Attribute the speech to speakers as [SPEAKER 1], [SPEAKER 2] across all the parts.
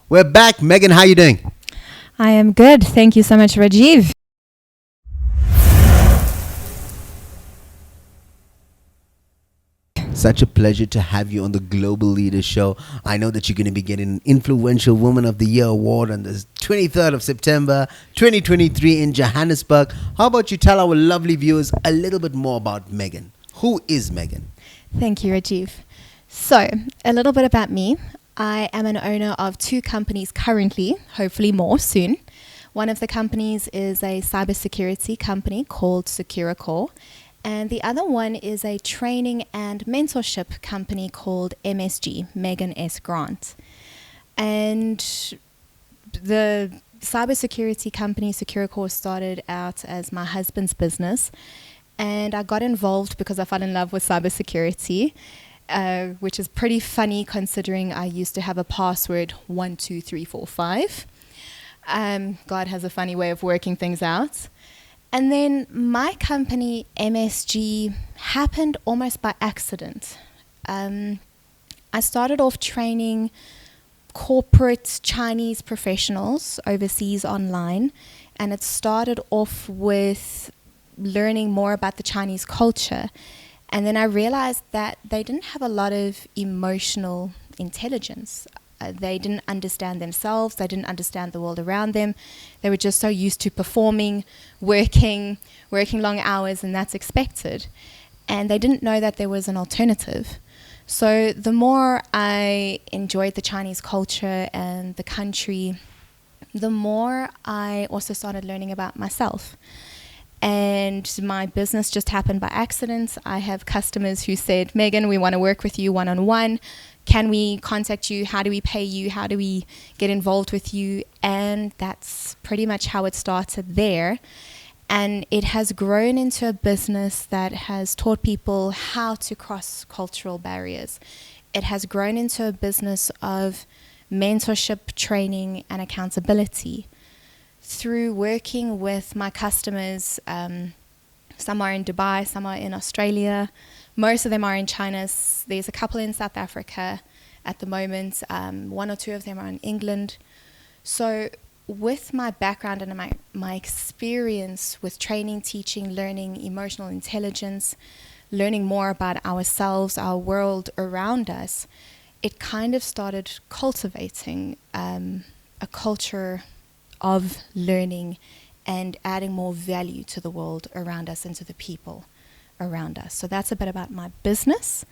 [SPEAKER 1] We're back. Megan, how you doing?
[SPEAKER 2] I am good. Thank you so much, Rajiv.
[SPEAKER 1] Such a pleasure to have you on the Global Leaders Show. I know that you're going to be getting an Influential Woman of the Year award on the 23rd of September 2023 in Johannesburg. How about you tell our lovely viewers a little bit more about Megan? Who is Megan?
[SPEAKER 2] Thank you, Rajiv. So, a little bit about me. I am an owner of 2 companies currently, hopefully more soon. One of the companies is a cybersecurity company called SecuraCore, and the other one is a training and mentorship company called MSG, Megan S. Grant. And the cybersecurity company SecuraCore started out as my husband's business, and I got involved because I fell in love with cybersecurity. Which is pretty funny considering I used to have a password 12345. God has a funny way of working things out. And then my company, MSG, happened almost by accident. I started off training corporate Chinese professionals overseas online, and it started off with learning more about the Chinese culture. And then I realized that they didn't have a lot of emotional intelligence. They didn't understand themselves. They didn't understand the world around them. They were just so used to performing, working long hours, and that's expected. And they didn't know that there was an alternative. So the more I enjoyed the Chinese culture and the country, the more I also started learning about myself. And my business just happened by accident. I have customers who said, Megan, we want to work with you one-on-one. Can we contact you? How do we pay you? How do we get involved with you? And that's pretty much how it started there. And it has grown into a business that has taught people how to cross cultural barriers. It has grown into a business of mentorship, training, and accountability. Through working with my customers, some are in Dubai, some are in Australia, most of them are in China. There's a couple in South Africa at the moment, 1 or 2 of them are in England. So with my background and my experience with training, teaching, learning emotional intelligence, learning more about ourselves, our world around us, it kind of started cultivating a culture of learning and adding more value to the world around us and to the people around us. So that's a bit about my business.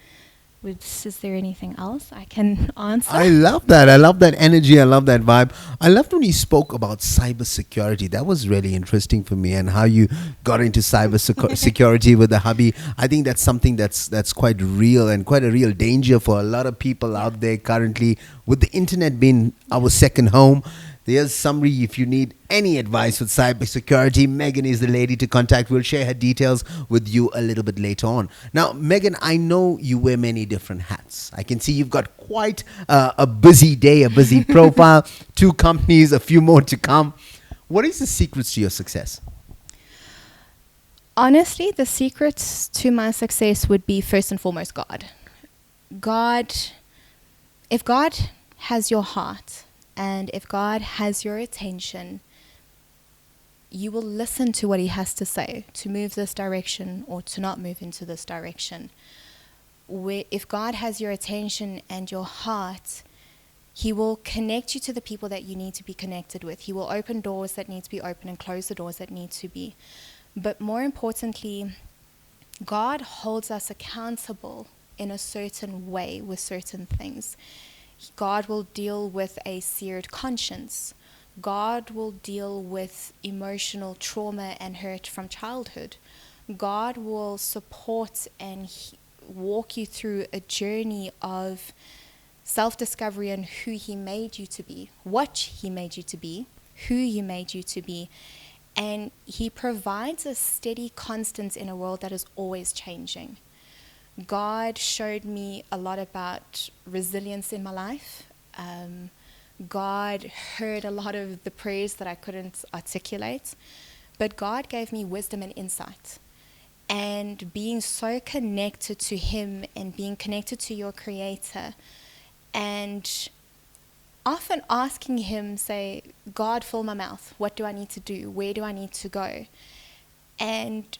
[SPEAKER 2] Is there anything else I can answer?
[SPEAKER 1] I love that. I love that energy. I love that vibe. I loved when you spoke about cybersecurity. That was really interesting for me, and how you got into cybersecurity with the hubby. I think that's something that's quite real and quite a real danger for a lot of people out there currently, with the internet being our second home. There's somebody, if you need any advice with cybersecurity, Megan is the lady to contact. We'll share her details with you a little bit later on. Now, Megan, I know you wear many different hats. I can see you've got quite a busy day, a busy profile, 2 companies, a few more to come. What is the secrets to your success?
[SPEAKER 2] Honestly, the secret to my success would be first and foremost God. If God has your heart, and if God has your attention, you will listen to what He has to say to move this direction or to not move into this direction. If God has your attention and your heart, He will connect you to the people that you need to be connected with. He will open doors that need to be open and close the doors that need to be. But more importantly, God holds us accountable in a certain way with certain things. God will deal with a seared conscience. God will deal with emotional trauma and hurt from childhood. God will support and walk you through a journey of self-discovery and who He made you to be, what He made you to be, who He made you to be. And He provides a steady constant in a world that is always changing. God showed me a lot about resilience in my life. God heard a lot of the prayers that I couldn't articulate, but God gave me wisdom and insight. And being so connected to Him and being connected to your Creator and often asking him, say, God, fill my mouth. What do I need to do? Where do I need to go? And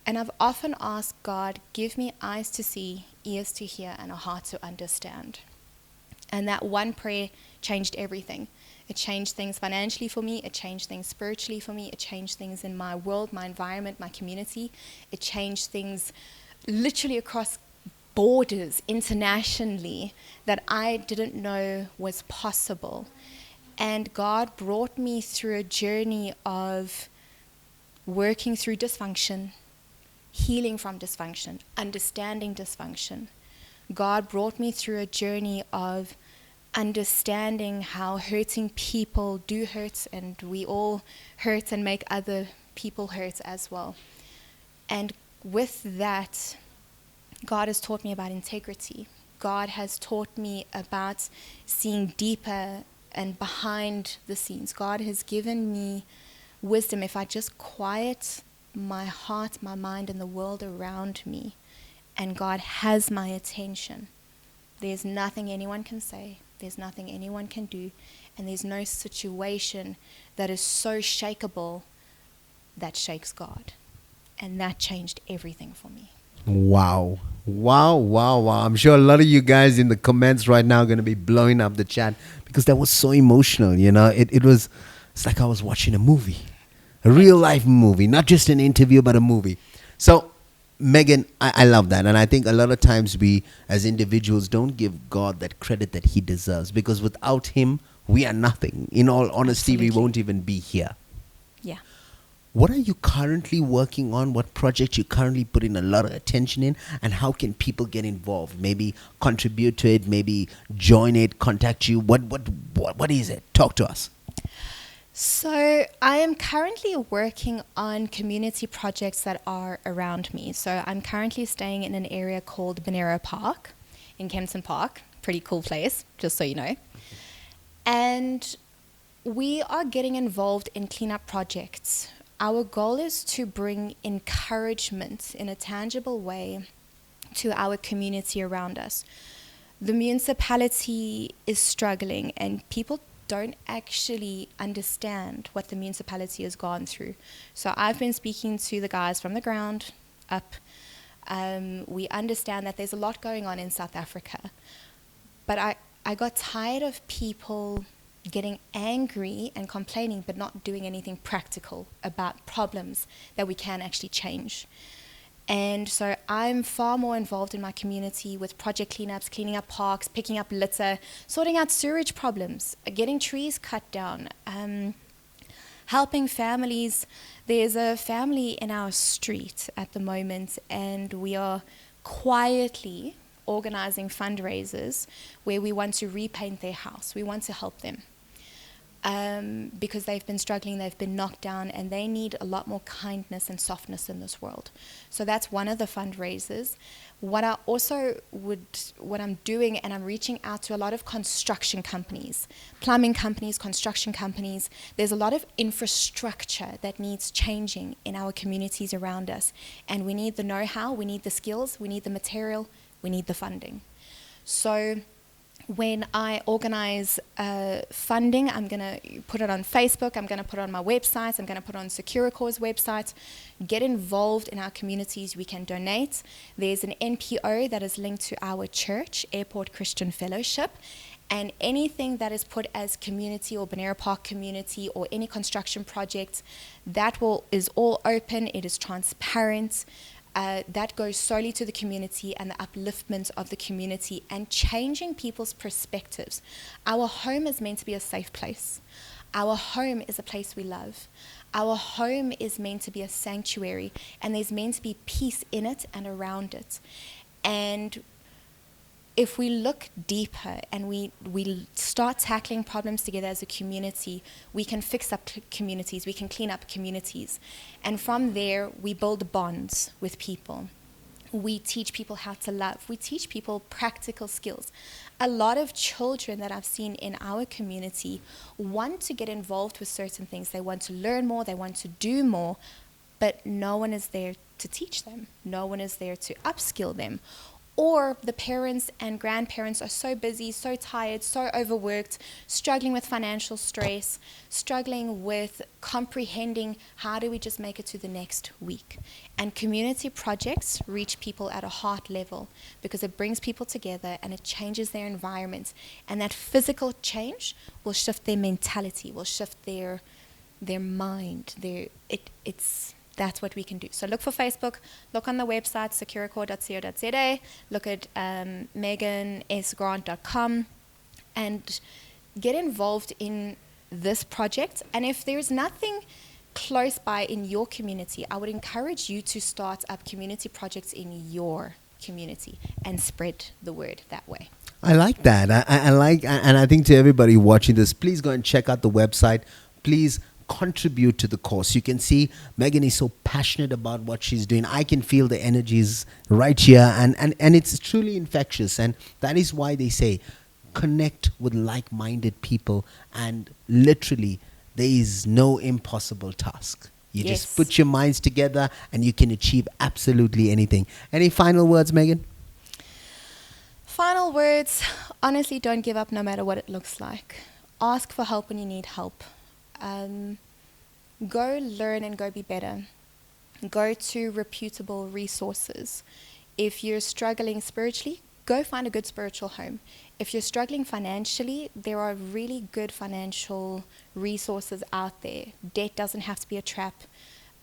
[SPEAKER 2] I've often asked God, give me eyes to see, ears to hear, and a heart to understand. And that one prayer changed everything. It changed things financially for me. It changed things spiritually for me. It changed things in my world, my environment, my community. It changed things literally across borders internationally that I didn't know was possible. And God brought me through a journey of working through dysfunction, healing from dysfunction, understanding dysfunction. God brought me through a journey of understanding how hurting people do hurt, and we all hurt and make other people hurt as well. And with that, God has taught me about integrity. God has taught me about seeing deeper and behind the scenes. God has given me wisdom. If I just quiet my heart, my mind, and the world around me, and God has my attention, there's nothing anyone can say, there's nothing anyone can do, and there's no situation that is so shakeable that shakes God. And that changed everything for me.
[SPEAKER 1] Wow. Wow, wow, wow. I'm sure a lot of you guys in the comments right now are going to be blowing up the chat because that was so emotional, you know. It's like I was watching a movie, a real life movie, not just an interview, but a movie. So, Meghan, I love that. And I think a lot of times we as individuals don't give God that credit that he deserves, because without him, we are nothing. In all honesty,
[SPEAKER 2] Absolutely.
[SPEAKER 1] we won't even be here.
[SPEAKER 2] Yeah.
[SPEAKER 1] What are you currently working on? What project you currently putting a lot of attention in? And how can people get involved? Maybe contribute to it, maybe join it, contact you. What is it? Talk to us.
[SPEAKER 2] So I am currently working on community projects that are around me. So I'm currently staying in an area called Bonero Park in Kempton Park. Pretty cool place, just so you know. And we are getting involved in cleanup projects. Our goal is to bring encouragement in a tangible way to our community around us. The municipality is struggling, and people don't actually understand what the municipality has gone through. So I've been speaking to the guys from the ground up. We understand that there's a lot going on in South Africa. But I got tired of people getting angry and complaining but not doing anything practical about problems that we can actually change. And so I'm far more involved in my community with project cleanups, cleaning up parks, picking up litter, sorting out sewage problems, getting trees cut down, helping families. There's a family in our street at the moment, and we are quietly organizing fundraisers where we want to repaint their house. We want to help them. Because they've been struggling, they've been knocked down, and they need a lot more kindness and softness in this world. So that's one of the fundraisers. What I'm doing, and I'm reaching out to a lot of construction companies, plumbing companies, construction companies. There's a lot of infrastructure that needs changing in our communities around us. And we need the know-how, we need the skills, we need the material, we need the funding. So when I organize funding, I'm going to put it on Facebook, I'm going to put it on my website, I'm going to put it on Securicor's website. Get involved in our communities. We can donate. There's an NPO that is linked to our church, Airport Christian Fellowship, and anything that is put as community or Bonero Park community or any construction project, is all open, it is transparent. That goes solely to the community and the upliftment of the community and changing people's perspectives. Our home is meant to be a safe place. Our home is a place we love. Our home is meant to be a sanctuary, and there's meant to be peace in it and around it. And if we look deeper and we start tackling problems together as a community, we can fix up communities, we can clean up communities. And from there, we build bonds with people. We teach people how to love. We teach people practical skills. A lot of children that I've seen in our community want to get involved with certain things. They want to learn more, they want to do more, but no one is there to teach them. No one is there to upskill them. Or the parents and grandparents are so busy, so tired, so overworked, struggling with financial stress, struggling with comprehending how do we just make it to the next week. And community projects reach people at a heart level because it brings people together and it changes their environment. And that physical change will shift their mentality, will shift their mind. That's what we can do. So look for Facebook, look on the website, securacore.co.za, look at meghansgrant.com, and get involved in this project. And if there's nothing close by in your community, I would encourage you to start up community projects in your community and spread the word that way.
[SPEAKER 1] I like that. I like, and I think to everybody watching this, please go and check out the website. Please contribute to the cause. You can see Meghan is so passionate about what she's doing. I can feel the energies right here, and it's truly infectious. And that is why they say connect with like-minded people, and literally there is no impossible task. You just put your minds together and you can achieve absolutely anything. Any final words, Meghan?
[SPEAKER 2] Final words, honestly, don't give up no matter what it looks like. Ask for help when you need help. Go learn and go be better. Go to reputable resources. If you're struggling spiritually, go find a good spiritual home. If you're struggling financially, there are really good financial resources out there. Debt doesn't have to be a trap.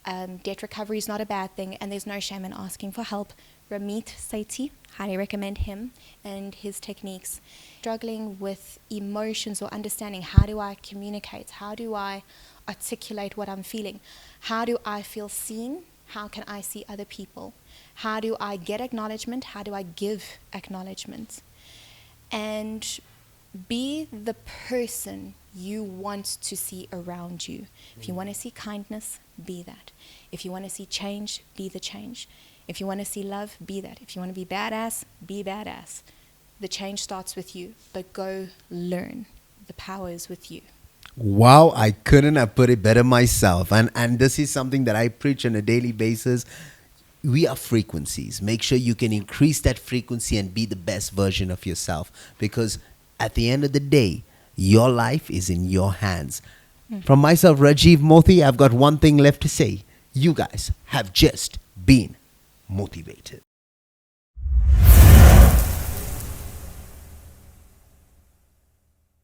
[SPEAKER 2] Debt recovery is not a bad thing, and there's no shame in asking for help. Ramit Sethi, highly recommend him and his techniques. Struggling with emotions or understanding, how do I communicate? How do I articulate what I'm feeling? How do I feel seen? How can I see other people? How do I get acknowledgement? How do I give acknowledgement? And be the person you want to see around you. If you want to see kindness, be that. If you want to see change, be the change. If you want to see love, be that. If you want to be badass, be badass. The change starts with you, but go learn. The power is with you.
[SPEAKER 1] Wow, I couldn't have put it better myself. And this is something that I preach on a daily basis. We are frequencies. Make sure you can increase that frequency and be the best version of yourself. Because at the end of the day, your life is in your hands. From myself, Rajiv Mothie, I've got one thing left to say. You guys have just been motivated.